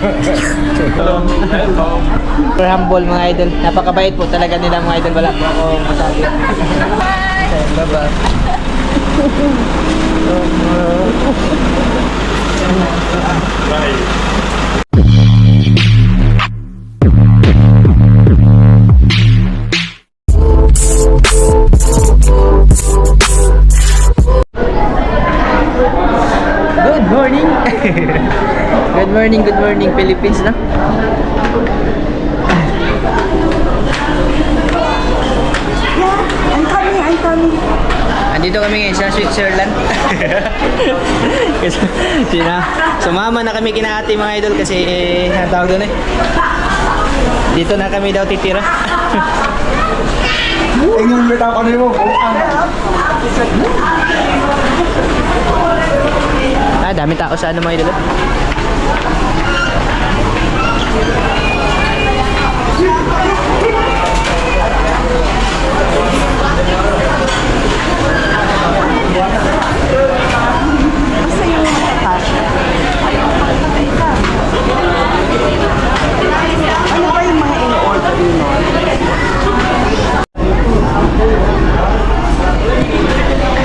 Super humble mga idol. Napakabait po talaga nila mga idol. Wala po akong masabi. Bye-bye. Good morning. Good morning Philippines, no? I'm coming. Andito kami ngayon sa Switzerland. Kasi sumama na kami kina ate mga idol kasi ang tawag doon dito na kami daw titira. Yung bitaw ko nimo. Dami tao sa ano mga idol. Ano ba yung mga in-order mo?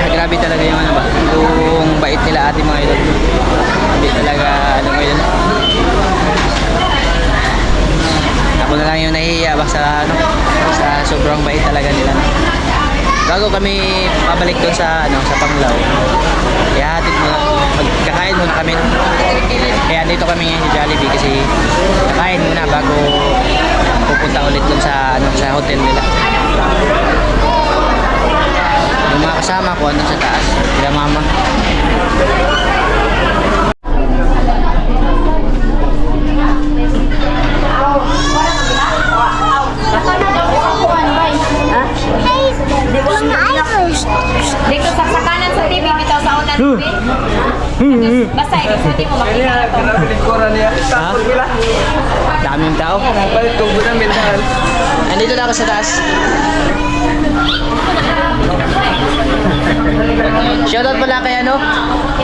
Grabe talaga yung ano ba, yung bait nila ate mga idol. Hindi talaga ano ngayon. Ako na lang yung nahihiya ba sa ano, sa sobrang bait talaga nila. Bago kami pabalik doon sa ano, sa Panglao. Ihahatid muna, magkakain muna kami. Kaya dito kami ngayon sa Jollibee kasi kakain muna bago pupunta ulit doon sa ano, sa hotel nila. Yung mga kasama ko andun sa taas, sila mama. Dito sa kanan sa TV, bitaw sa unan TV. Basta ibig sabihin mo makita na to. Ha? Daming tao. Andito na ako sa taas. Shoutout pala kay ano,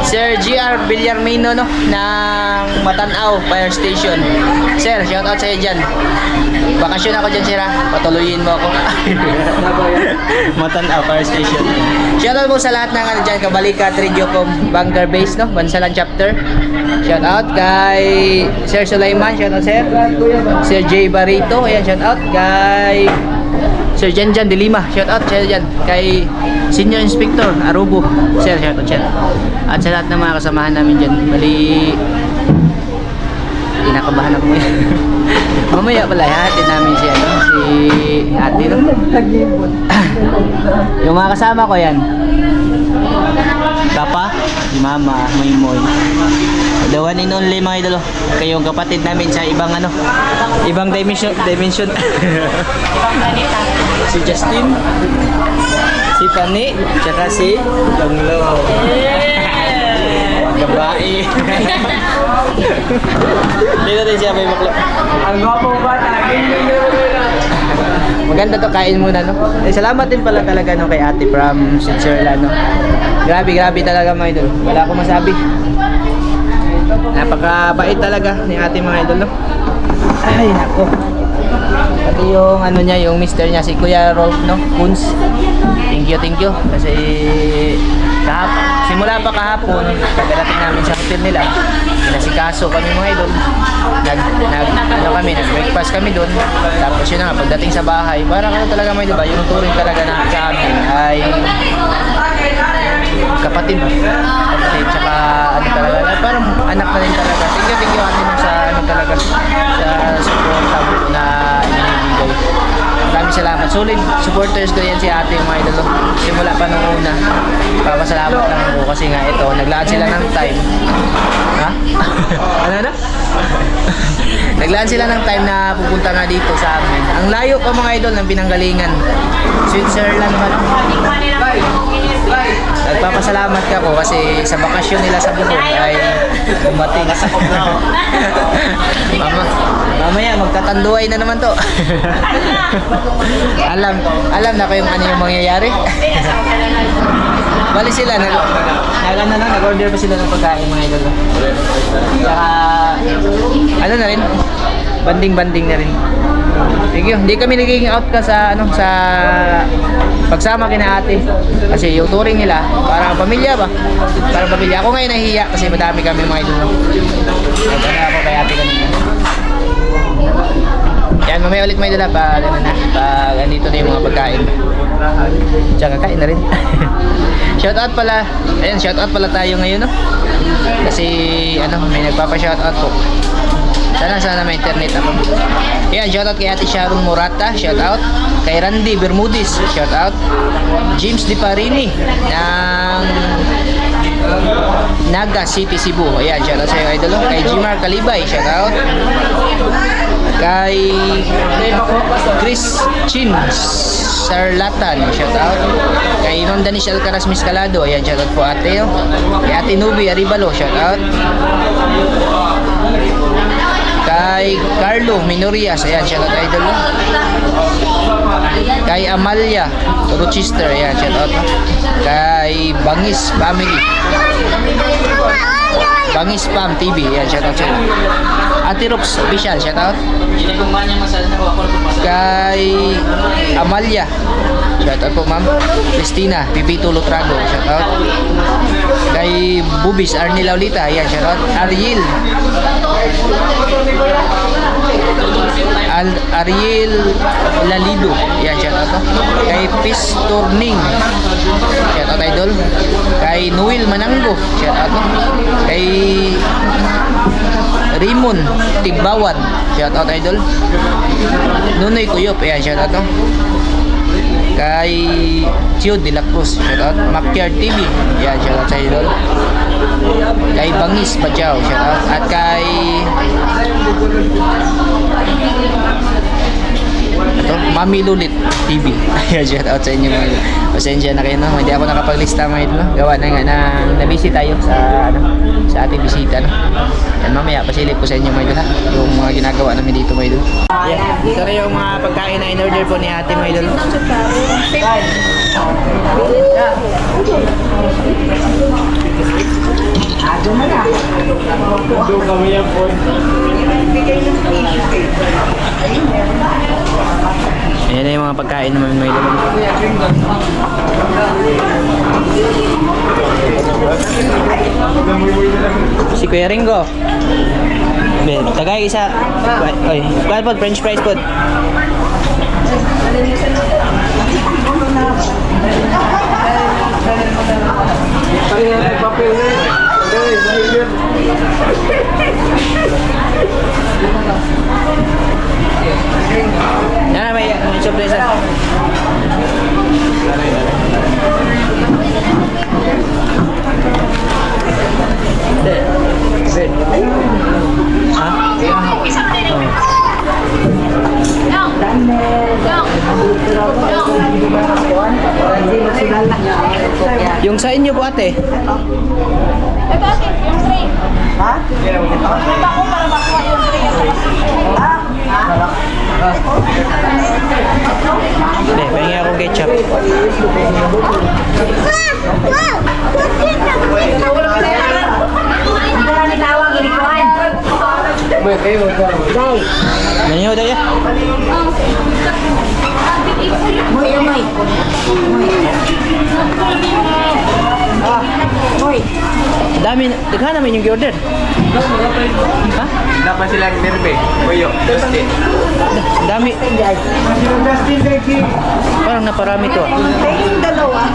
Sir GR Villarmino no, ng Matanao Fire Station. Sir, shoutout sa iyo dyan. Bakasyon ako dyan, sir ha. Patuloyin mo ako. Matanao Fire Station. Shoutout po sa lahat ng ano dyan, Kabalika, Tridiocom, Bunker Base no, Bansalan Chapter. Shoutout kay Sir Sulaiman, shoutout sir. Sir J Barito, ayan, shoutout kay Sir Janjan de Lima, shout out Sir Jan. Kay Senior Inspector Arubo, Sir, shout out Sir. At sa lahat ng mga kasamahan namin dyan. Bali, kinakabahan ako ngayon. Mamaya pala, hatid namin si ano, si ate no? Yung mga kasama ko yan. Papa, si Mama, Maymoy. The one and only mga idolo. Kayong kapatid namin sa ibang ano, ibang dimension. Si Justin, si Pani, tsaka si Longlo. Gabae. Dito din siya may maklo. Ang gwapo ba? Maganda to, kain muna no. Salamat din pala talaga no kay Ate from Switzerland no. Grabe talaga mga idol. Wala akong masabi. Napakabait talaga ni Ate mga idol no. Ay nako. Pati yung ano niya, yung mister niya si Kuya Rolf no, Kunz. Thank you kasi simula pa kahapon pagdating namin sa hotel nila, inasikaso kami mga idol. Nag-breakfast kami doon. Tapos yun na nga, pagdating sa bahay, parang ano talaga may diba, yung turing talaga na sa amin ay kapatid, tsaka ano talaga, parang anak na rin talaga. Thank you atin sa ano talaga, sa support na inibigay. Maraming salamat. Solid supporters ko yan si ate mga idol. Simula pa nung una. Papasalamat lang ako kasi nga ito, naglaan sila ng time. Ha? Ano? Naglaan sila ng time na pupunta na dito sa amin. Ang layo pa mga idol ng pinanggalingan. Switzerland ba? Nagpapasalamat ako kasi sa bakasyon nila sa Bukod ay dumating. Mamaya magtatanduay na naman to. alam na kayong ano yung mangyayari. Bali sila nag-order pa sila ng pagkain mga idol. Saka ano na rin, banding-banding na rin. Thank you. Hindi kami nagiging outcast sa sa pagsama kina ate. Kasi yung touring nila, parang pamilya ba? Parang pamilya. Ako ngayon nahihiya kasi madami kami mga idol. Nagkana ako kay ate kanina. Yan, mamaya ulit may dala pag andito na yung mga pagkain. Tsaka kain na rin. Shoutout pala. Ayan, shoutout pala tayo ngayon, no? Kasi, may nagpapa-shoutout po. Sana may internet ako. Ayan, shoutout kay Ate Sharon Morata, shoutout. Kay Randy Bermudez, shoutout. James Di Parini ng Naga City, Cebu. Ayan, shoutout sa iyo, idol. Kay Jimar Kalibay, shoutout. Kay Chris Chin Sarlatan, shoutout. Kay Ma'am Danish Alcaraz Miscalado, ayan, shoutout po ate. Kay Ate Nubi Aribalo, shoutout. Kay Carlo Minorias, ayan, shoutout idol. Kay Amalia Rochester, ayan, shoutout. Kay Bangis Family, Bangis Pam TV, ayan, shoutout sa iyo. Ate Rox Official, shoutout. Kay Amalia, shoutout po ma'am. Christina Pipito Lutrago, shoutout. Kay Bubis Arnie Laulita, ayan, shoutout. Ariel Lalido, ayan, shoutout to. Kay Peace Turning, shoutout idol. Kay Noel Manango, shoutout to. Kay Raymond Tigbawan, shoutout idol. Nunoy Kuyop, ayan, shoutout to. Kay Chio de la Cruz, shoutout. Makyard TV, ayan, shoutout sa idol. Kay Bangis Pajao, shoutout. At kay Mami Lulit TV. Ayan, shoutout sa inyo mga idol. Pasensya na kayo, no? Hindi ako nakapaglista mga idol, no? Gawa na nga na nabisi tayo sa sa ating bisita, no? Yan, mamaya pasilip ko sa inyo mga idol, ha? Yung mga ginagawa namin dito mga idol. Yeah, ito rin yung mga pagkain na in-order po ni ate mga idol. Ayan na yung mga pagkain naman mga idol. Si Kuya Ringo. Tagay isa. Oy, kuan po French fries po. Yan, may surprise. Yung sa inyo po ate. Ito ate, yung tray. Ha? Punta ko para makuha yung tray. Hindi, pahingi akong ketchup. Nanyo daya. Dami, daghan namin yung order. Ha? Dapat silang nerve. Kuyo, Dustin. Dami. Parang naparami to. Yung dalawa.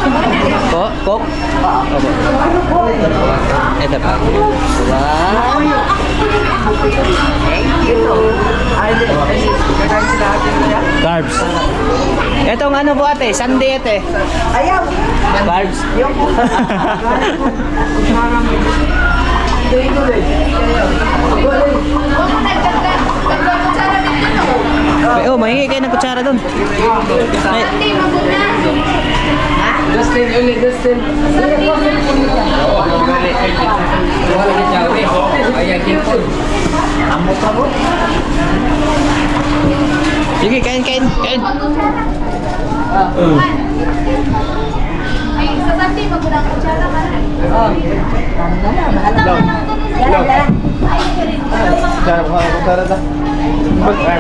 Coke? Opo. Ito pa. Wow. Thank you. Carbs. Etong ano po ate? Sunday ate. Ayaw. Carbs. Yung Oh, mahingi kayo ng kutsara doon. Ay, Dustin, ulit Dustin. sige, kain. Ay, sa Sunday, magandang kutsara ka na.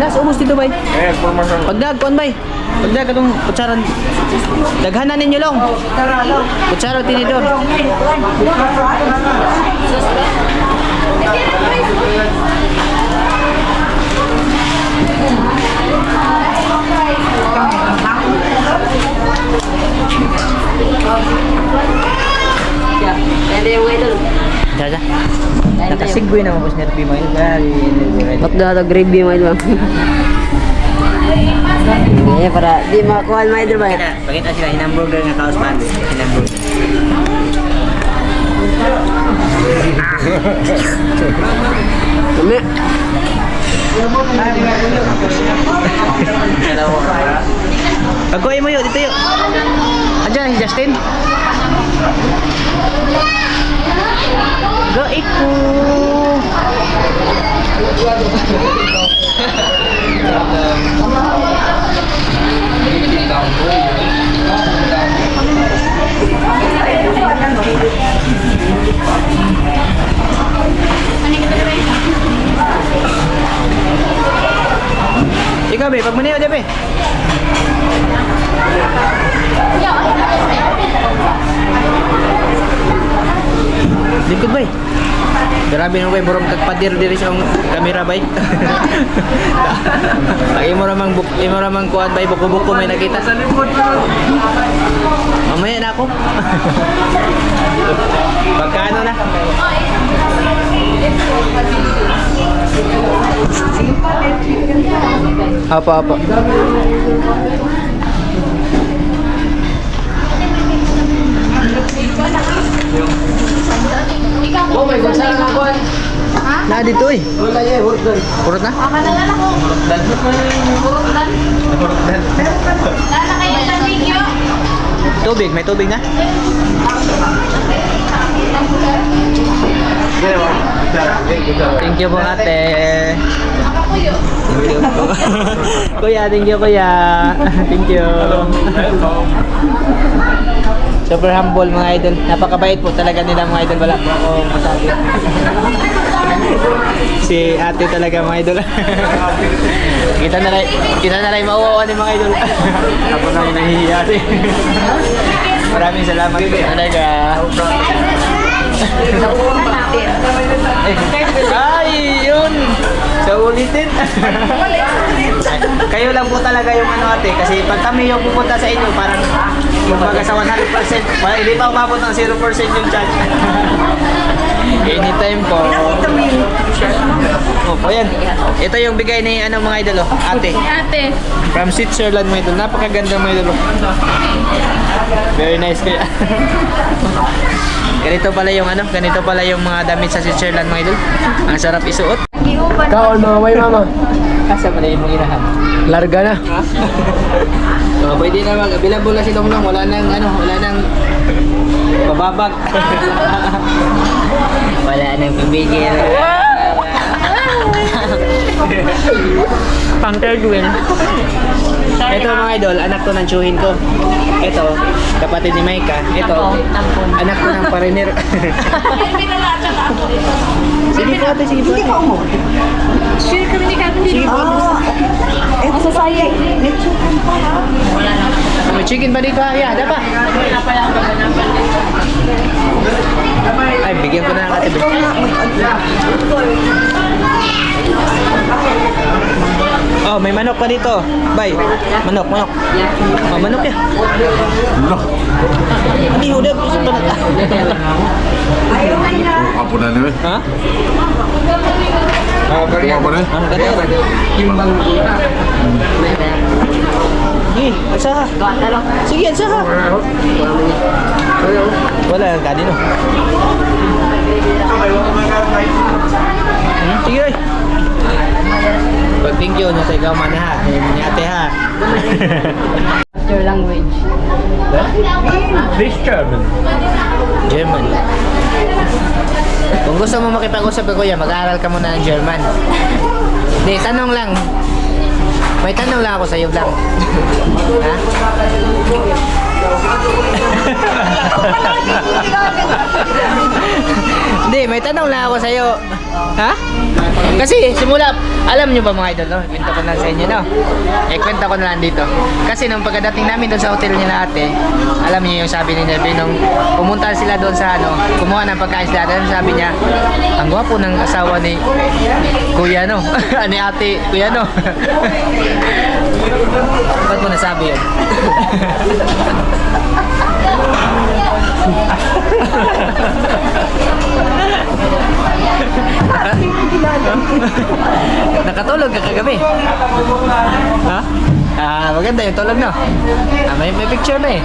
Nas, ubos dito bay. Eh, formasyon. Pagdag, kuan bay. Pagdag katong kutsaran. Daghanan ninyo long. Kutsara tinidor. Jaja. Nakasigwe na mo Nerby mo yun. Ba't daw gravy mo ito? Hindi, para di makuha mo ito ba? Pakita sila hinamburger nga kaos man. Hinamburger. Kami. Pagkuhay mo yun, dito yun. Andiyan si Justin. Go iku. Ikaw be, pag maniyo dia be. Likod bay. Grabe nung bay, burong kagpadir diri sa kamera bay. Imo ramang kuan bay, buko-buko may nakita. Mamaya na ako. Pagkano na? Apa-apa. Oh my God, saan ang kuhan? Na dito eh. Wala niya, work done. Purot na? Tubig, may tubig na? Thank you po ate. Thank you po. Kuya, thank you kuya. Thank you. Super humble mga idol. Napakabait po talaga nila mga idol. Wala po ako masabi. Si ate talaga mga idol. kita na lang mauwawa ni mga idol. Ako na yung nahihiya ate. Maraming salamat po talaga. Ay, yun! So, ulitin. Kayo lang po talaga yung ano ate. Kasi pag kami yung pupunta sa inyo, parang kumbaga sa 100%, hindi pa umabot ng 0% yung charge. Anytime po. Oh, ayan. Ito yung bigay ni ano mga idol, ate. Ate. From Switzerland mga idol. Napakaganda mga idol. Very nice kaya. Ganito pala yung mga damit sa Switzerland mga idol. Ang sarap isuot. Kaon mga may mama. Kasa pala yung mga inahan. Larga na. So, pwede na available na si Longlong. Wala nang bababag. Wala nang pipigil. Pang third wheel. Ito mga idol, anak to ng tsuhin ko. Ito, kapatid ni Maika. Ito, anak ko ng pariner. Sige po ate, sige po ate. Share kami ni Kevin. Sige po. Asa sayang. May chicken ba dito ha? Yeah, ada pa. Ay, bigyan ko na ng ate. Oh, may manok pa dito. Bay, manok. Oh, manok ya. Ani udah bisa banget. Apa na naman? Ha? Apa na? Ano ka tayo? Kimbang gula. Sige, agsaha. Sige, agsaha. Wala ang kanino. Sige, oy. Pag thank you, nasa ikaw man ha. Ni ate ha. Your language. This German. German. Kung gusto mo makipag-usap ko kuya, mag-aaral ka muna ng German. Hindi, tanong lang. May tanong lang ako sa'yo lang. Ha? Hindi, may tanong lang ako sa'yo. Ha? Kasi simula, alam nyo ba mga idol, no? Kwento ko na sa inyo, no? Kwento ko na lang dito. Kasi nung pagdating namin doon sa hotel niya ate, alam niyo yung sabi ni Nervin, nung pumunta sila doon sa kumuha ng pagkain sila, sabi niya, ang gwapo ng asawa ni Kuya, no? Ni ate, Kuya, no? Ba't mo nasabi yun? Nakatulog ka kagabi? Ha? Maganda yung tulog, no? May picture na eh.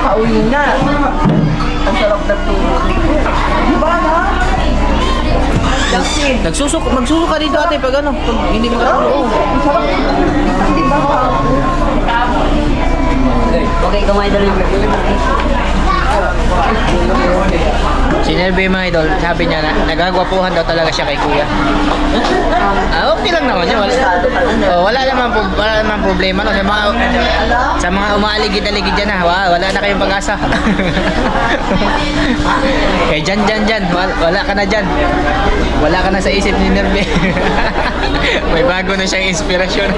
Pauwi na. Ang sarap na tulog. Di ba na? Magsusuka ka dito ate pag pag hindi mo katulog. Di ba? Okay, kumain na rin. Si Nervin mga idol, sabi niya na nagagwapuhan daw talaga siya kay Kuya. Okay lang naman yun. Wala naman problema, no? Sa mga umaaligid-aligid dyan, wala na kayong pag-asa. Kaya dyan, wala ka na dyan. Wala ka na sa isip ni Nervin. May bago na siyang inspirasyon.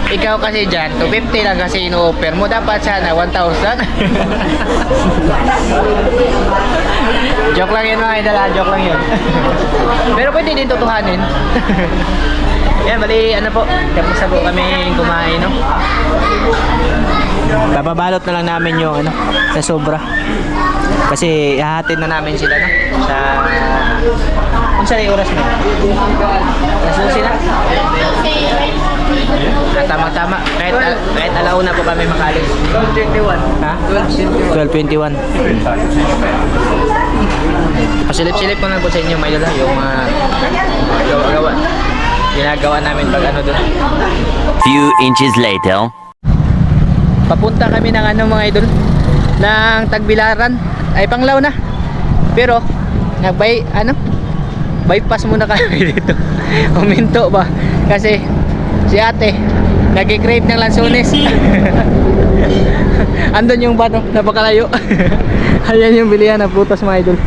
Ikaw kasi dyan, 250 lang kasi ino-offer mo. Dapat sana 1,000. Joke lang yun mga idol, joke lang yun. Pero pwede din tutuhanin. Yan, bali, tapos na po kami kumain, no? Papabalot na lang namin yung sa sobra. Kasi ihahatid na namin sila, no? Kung saan yung oras na? Nasusi na? Tama-tama. Kahit alauna po kami makalis. 12:21. Ha? 12:21. Pasilip-silip ko lang po sa inyo, may dala, yung gawa-gawa. Ginagawa namin pag doon. Few inches later. Papunta kami ng mga idol, ng Tagbilaran. Ay Panglao na. Pero bypass muna kami dito. Huminto ba? Kasi si ate nag-crave ng lansones. Andun yung bato, napakalayo. Ayan yung bilihan ng prutas mga idol.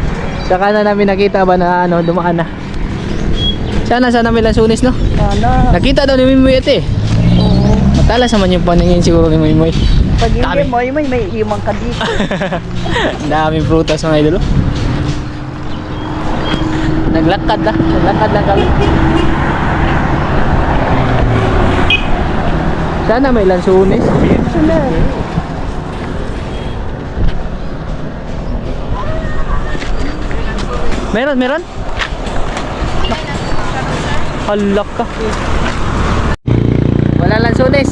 Saka na namin nakita ba na dumaan na. Sana may lansones, no? Sana. Nakita daw ni Mimoy ate. Oo. Matalas naman yung paningin siguro ni Mimoy. Pag Dami. hindi mo, may iwan ka dito. Daming prutas mga idol. Naglakad lang kami. Sana may lansones. Meron? Halak ka. Wala lansones.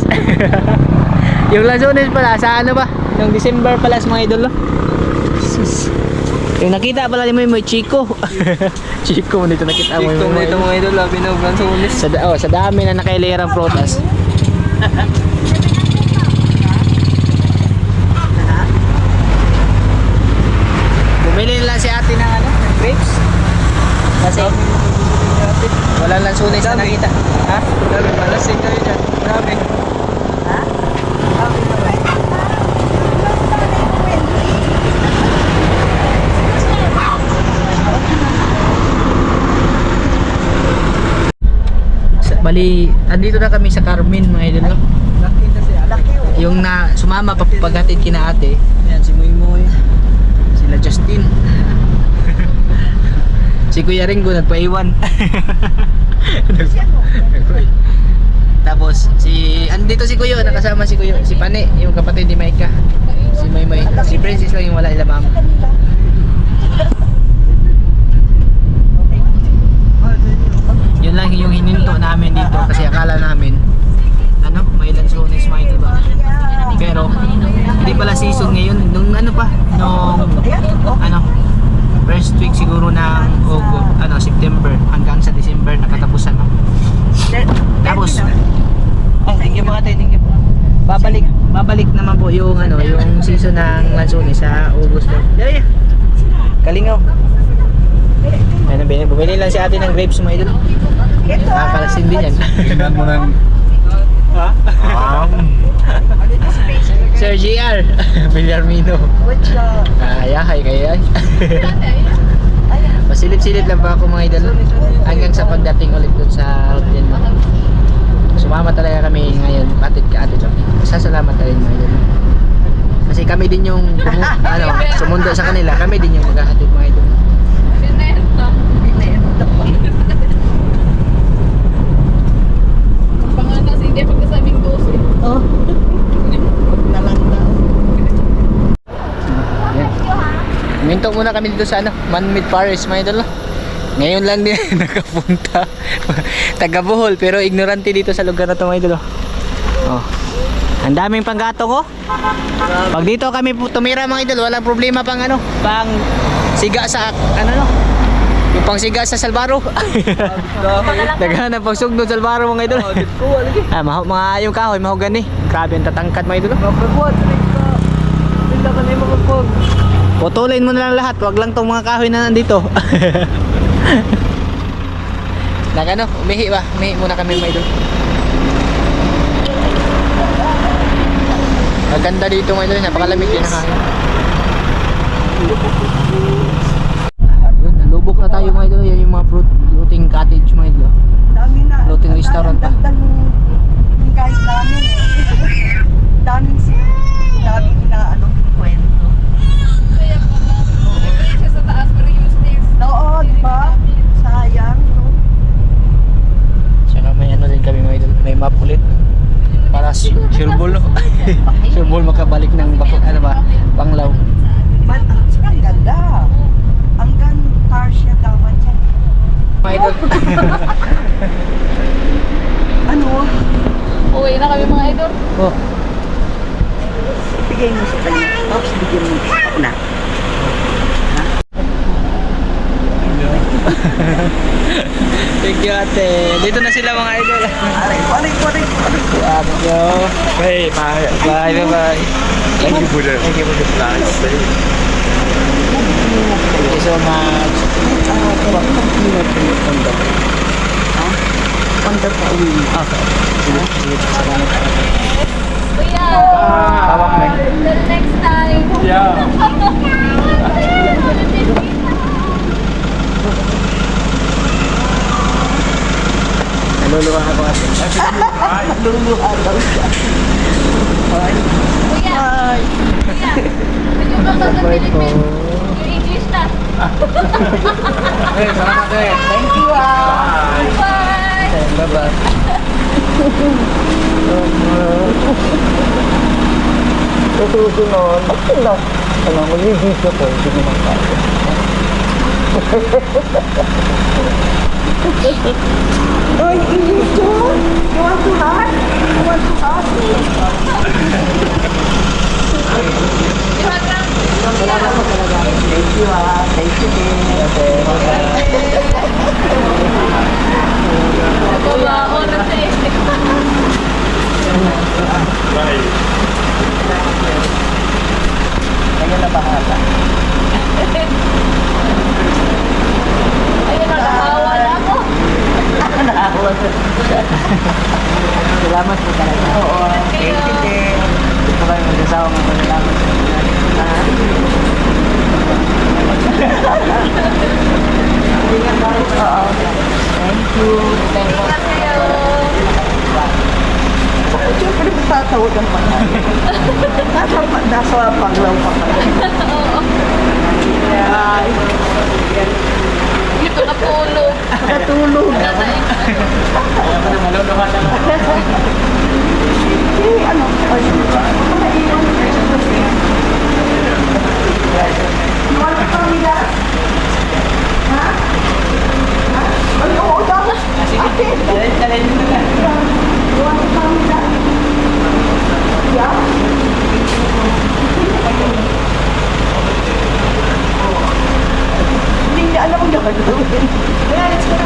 Yung lansones pala sa ba? Yung December pala sa mga idol. Sus. Yung nakita pala ni mo Chico. Chico dito nakita mo. Chico dito mga idol, labi na lansones. Sa dami na nakailayarang prutas. Bumili lang si ate ng grapes. Kasi walang lansones na nakita. Ha? Dami, malasing kayo dyan. Marami. Ha? Bali, andito na kami sa Carmen mga idol, no? Nakita siya. Laki oh. Yung sumama paghatid kina ate. Yan, si Moy. Sila Justin. Si Kuya Ringo nagpaiwan. Tapos andito si Kuya, nakasama si Kuya, si Pane, yung kapatid ni Maika. Si Maymay, si Princess lang yung wala ila mama. Yun lang yung hininto namin dito kasi akala namin may lansones mga ito ba. Pero hindi pala season ngayon nung first week siguro ng September hanggang sa December nakatapusan, no? Tapos thank you mga thank you po. Babalik naman po yung yung season ng lansones sa August po. Dali. Kalingaw. Bumili lang si ate ng grapes mga idol. Nakakalasin din yan. Tingnan mo ng... Sir GR, Villarmino. Yahay kaya yan. Masilip-silip lang pa ako mga idol. Hanggang sa pagdating ulit dun sa hotel mo. Sumama talaga kami ngayon. Patid ka atin. Sasalamat tayo mga idol. Kasi kami din yung sumundo sa kanila. Kami din yung maghahatid mga idol. Pangatas, hindi pagkasabing 12. Oh. Nalang daw. Yan. Minto muna kami dito sa Man-Made Paris mga idol. Ngayon lang din nakapunta. Taga Bohol pero ignorante dito sa lugar na to mga idol. Oh. Ang daming panggato ko. Pag dito kami tumira mga idol, walang problema pang pang siga sa yung pang siga sa Salbaro. Naghanap pang sugno sa Salbaro mga idol. Mga yung kahoy mahogani. Grabe ang tatangkad mga idol. Putulin mo na lang lahat, wag lang tong mga kahoy na nandito. Umihi ba? Umihi muna kami mga idol. Maganda dito mga idol, napakalamig din ang hangin. Yun, nalubok na tayo mga idol, yan yung mga floating cottage mga idol. Dami na. Floating restaurant pa. Dagdag yung guys namin eh. Daming na kwento. Siya sa taas, pero useless. Oo, di ba? Sayang, no? Tsaka may din kami mga idol, may map ulit. Para sureball sureball makabalik ng Panglaw. But ang ganda. Hanggang Tarsia dapat siya. Mga idol. Ano? Uwi na kami mga idol. Oh, Bigay mo sa kanya. Tapos bigyan mo na. thank you ate. Dito na sila mga idol. Aray. Bye bye. Thank you for the... Thank you for the plans. Thank you so much. Panda pa uwi. Okay. Sige, salamat. Kuya! Hawak mo. Till next time! Naluluha ako ate. Luluha daw siya. Kuya! Kuya! Medyo ka sa Philippines. Yung English na. Salamat eh. Thank you Bye! Bye-bye. Susunod. Alam mo, yung video ko, hindi naman tayo. Ay, English yun! You want to hug? You want to hug me? Thank you Thank you din. Nagbabaon na sa isip. Kaya na bahala. Ayun, nakahawa na ako. Salamat po talaga. Oo. Thank you din. Gusto kayo mag-asawa mo. Salamat. Oo. Thank you. Ingat kayo. Siyempre, matatawag ang pangalan. Nasa Panglaw pa kayo. Ay. Dito natulog. Natulog. Alam ko na maluluha na mo. Ano? You want to come with us? Ha? Ha? Ano? Ate? Dalhin mo na. You want to come with us? Yeah? Hindi niya alam kung gagawin. Kaya, let's go na.